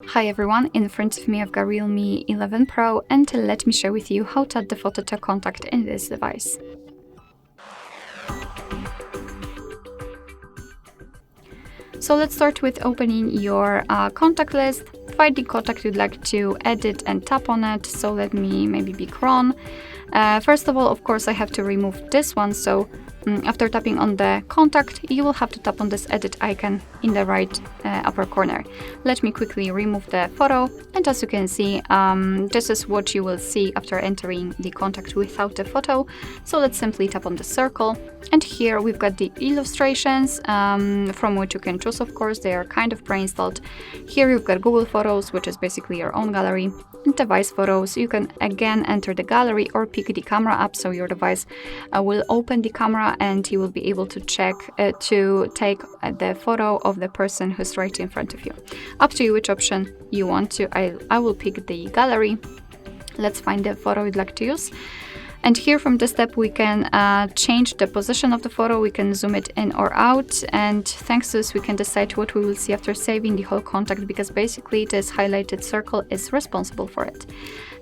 Hi everyone, in front of me I've got REALME 11 Pro and let me share with you how to add the photo to contact in this device. So let's start with opening your contact list. Find the contact you'd like to edit and tap on it. So let me maybe pick Ron. First of all, of course, I have to remove this one. So after tapping on the contact, you will have to tap on this edit icon in the right upper corner. Let me quickly remove the photo. And as you can see, this is what you will see after entering the contact without the photo. So let's simply tap on the circle. And here we've got the illustrations from which you can choose, of course. They are kind of pre-installed. Here you've got Google Photos, which is basically your own gallery. And device photos, you can again enter the gallery or pick the camera app, so your device will open the camera and you will be able to check to take the photo of the person who's right in front of you. Up to you which option you want to. I will pick the gallery. Let's find the photo we'd like to use. And here from this step we can change the position of the photo, we can zoom it in or out, and thanks to this we can decide what we will see after saving the whole contact, because basically this highlighted circle is responsible for it.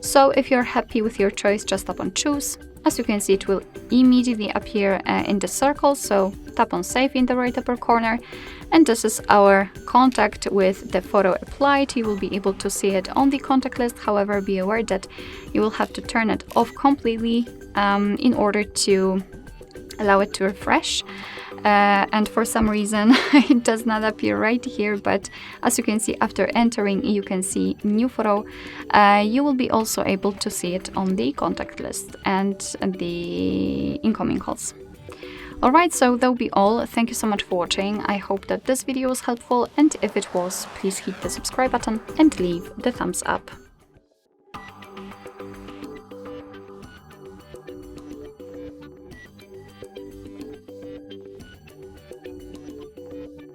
So if you're happy with your choice, just tap on choose. As you can see, it will immediately appear in the circle, so tap on save in the right upper corner. And this is our contact with the photo applied. You will be able to see it on the contact list. However, be aware that you will have to turn it off completely in order to allow it to refresh. And for some reason it does not appear right here, but as you can see, after entering you can see new photo. You will be also able to see it on the contact list and the incoming calls. Alright, so that will be all. Thank you so much for watching. I hope that this video was helpful, and if it was, please hit the subscribe button and leave the thumbs up.